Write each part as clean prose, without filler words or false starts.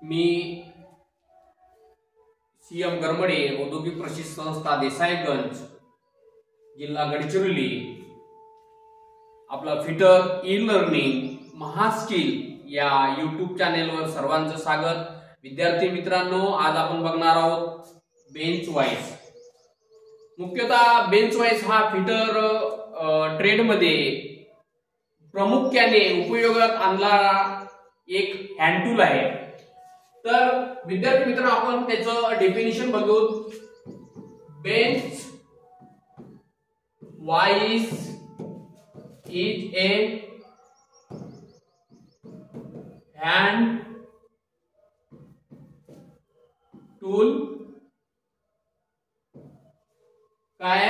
मी CM गरमडे औद्योगिक प्रशिक्षण संस्था देसाईगंज जिल्हा गडचिरोली आपला फिटर ई लर्निंग महास्किल या यूट्यूब चॅनेलवर सर्वांचं स्वागत। विद्यार्थी मित्रांनो, आज आपण बघणार आहोत बेंच वाईज। मुख्यतः बेंच वाईज हा फिटर ट्रेड मध्ये प्रामुख्याने उपयोगात आणणारा एक हँड टूल आहे। तर विद्यार्थी मित्रांनो, आपण त्याचं डेफिनेशन बघू। Bench wise is a hand tool. काय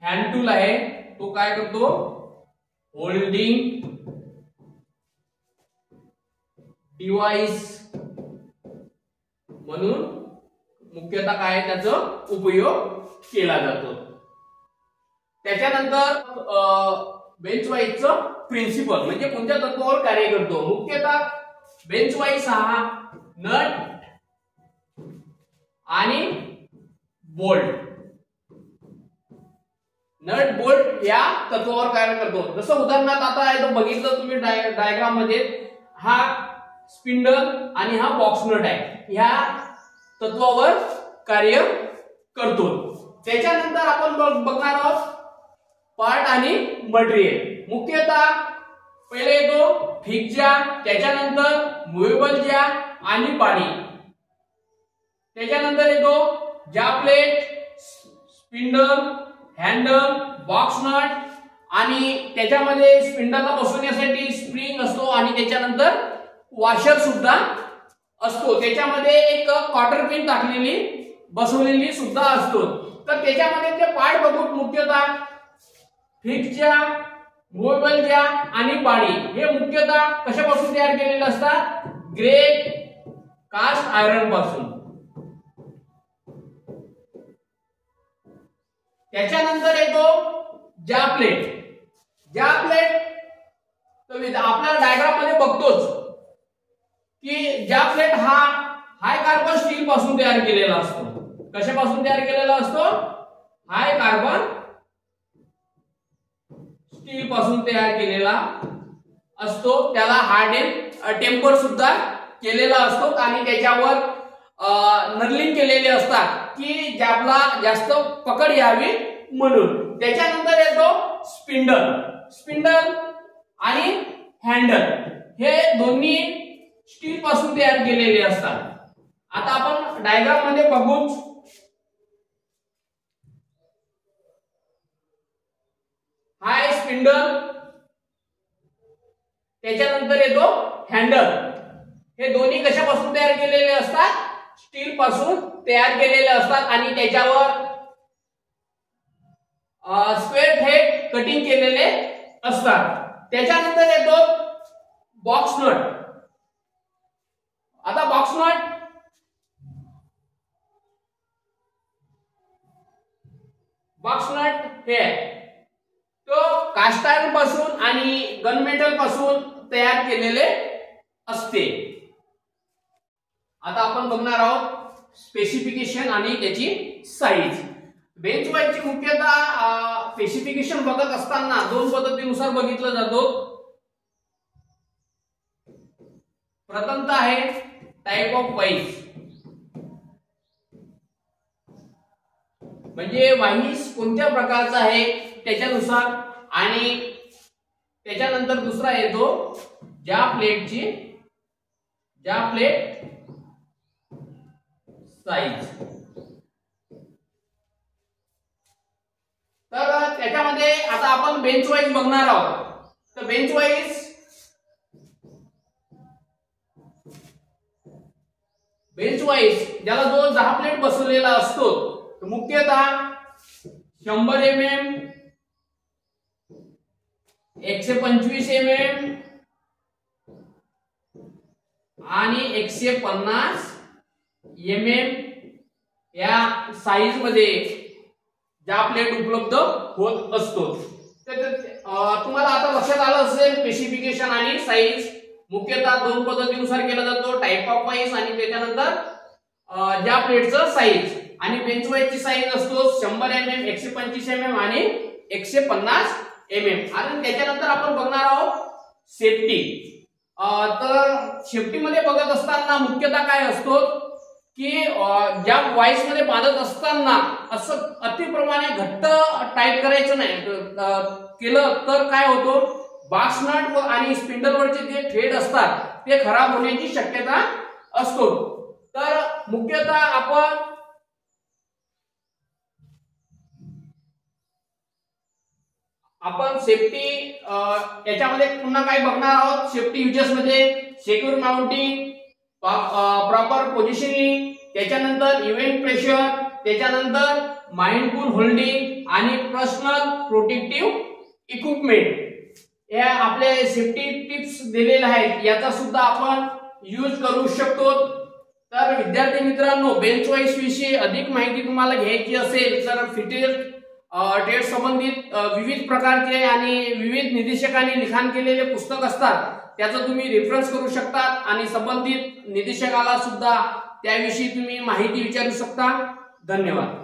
हँड टूल आहे तो काय करतो? होल्डिंग डिव्हाइस म्हणून मुख्यतः काय त्याचा उपयोग केला जातो। त्याच्यानंतर बेंच वाईजचं प्रिन्सिपल म्हणजे कोणत्या तत्वावर कार्य करतो। मुख्यतः बेंच वाईज हा नट आणि बोल्ट या तत्वावर कार्य करतो। जसं उदाहरणार्थ आता आहे तो बघितलं तुम्ही डायग्राम मध्ये, हा स्पिंडल आणि हा बॉक्स नट आहे, ह्या तत्वावर कार्य करतो। त्याच्यानंतर आपण बघणार आहोत पार्ट आणि मटेरियल। मुख्यतः पहिले येतो फिक्स जॅक, त्याच्यानंतर मुव्हेबल जॅक आणि बॉडी, त्याच्यानंतर येतो jaw plate, spindle, handle, box nut आणि त्याच्यामध्ये स्पिंडलला बसवण्यासाठी स्प्रिंग असतो आणि त्याच्यानंतर वॉशर सुद्धा असतो। त्याच्यामध्ये एक क्वार्टर पिन टाकलेली बसवलेली सुद्धा असतो। तर त्याच्यामध्ये ते पार्ट बघू। मुख्यतः फिक्स जॅक, मुव्हेबल जॅक आणि बॉडी हे मुख्यतः कशापासून तयार केलेले असतात? ग्रेट कास्ट आयरन पासून। त्याच्यानंतर येतो जॅ प्लेट। जॅ प्लेट तर आपल्या डायग्राम मध्ये बघतोच की जॅ प्लेट हा हाय कार्बन स्टील पासून तयार केलेला असतो। कशापासून तयार केलेला असतो? हाय कार्बन स्टील पासून तयार केलेला असतो। त्याला हार्ड एंड टेम्पर सुद्धा केलेला असतो आणि त्याच्यावर नर्लिंग केलेले असतात की ज्याला जास्त पकड यावी म्हणून। त्याच्यानंतर येतो स्पिंडल आणि हँडल, हे दोन्ही स्टील पासून तयार केलेले असतात। आता आपण डायग्राम मध्ये बघूच। हाय स्पिंडल, त्याच्यानंतर येतो हँडल, हे दोन्ही कशापासून तयार केलेले असतात? स्टील पासून तयार केलेले असतात आणि त्याच्यावर स्क्वेअर थ्रेड कटिंग केलेले असतात। त्याच्यानंतर येतो बॉक्स नट। आता बॉक्स नट हे तो कास्ट आयर्न पासून आणि गन मेटल पासून तयार केलेले असते। आता आपण बघणार आहोत स्पेसिफिकेशन आणि त्याची साईज। बेंच वाईजची मुख्यतः स्पेसिफिकेशन बघत असताना दोन पद्धतीनुसार बघितलं जातो। प्रथमतः आहे टाइप ऑफ वाईज, म्हणजे वाईज कोणत्या प्रकारचा आहे त्याच्यानुसार, आणि त्याच्यानंतर दुसरा येतो ज्या प्लेट साईज। तर त्याच्यामध्ये आता आपण बेंच वाईज बघणार आहोत। तर बेंच वाईज ज्याला जो 10 प्लेट बसवलेला असतो, तो मुख्यतः 100 mm, 125 mm आणि 150 mm या साईज मध्ये ज्या प्लेट उपलब्ध होत असतो। तुम्हाला आता लक्षात आलं असेल स्पेसिफिकेशन आणि साईज मुख्यतः दोन पद्धतीनुसार केला जातो, टाइप ऑफ वाईज आणि त्याच्यानंतर ज्या प्लेटचं साईज. आणि बेंच वाईजची साईज असतो 100 mm, 125 mm आणि 150 mm. आणि त्याच्यानंतर आपण बघणार आहोत सेफ्टी. तर सेफ्टी मध्ये बघत असताना मुख्यतः काय असतो की ज्या वाईस मध्ये बांधत असताना असं अतिप्रमाणे घट्ट टाईट करायचं नाही. केलं तर काय होतो, बॉक्स नट आणि स्पिंडल वरचे जे थ्रेड असतात ते खराब होण्याची शक्यता असतो. तर मुख्यतः आपण सेफ्टी याच्यामध्ये पुन्हा काय बघणार आहोत. सेफ्टी युजेस मध्ये सिक्युअर माउंटिंग, प्रॉपर पोझिशनिंग, त्याच्यानंतर इव्हेंट प्रेशर, त्याच्यानंतर माइंडफुल होल्डिंग आणि पर्सनल प्रोटेक्टिव्ह इक्विपमेंट. या आपले सेफ्टी टिप्स दिलेले आहेत, याचा सुद्धा आपण यूज करू शकतो. तर विद्यार्थी मित्रांनो, बेंच वाईज विषयी अधिक माहिती तुम्हाला घ्यायची असेल तर फिटेड ट्रेड संबंधित विविध प्रकारचे आणि विविध निदेशकांनी लिखाण केलेले पुस्तक असतात, त्याचा तुम्ही रेफरन्स करू शकता आणि संबंधित निदेशकाला सुद्धा त्याविषयी तुम्ही माहिती विचारू शकता. धन्यवाद.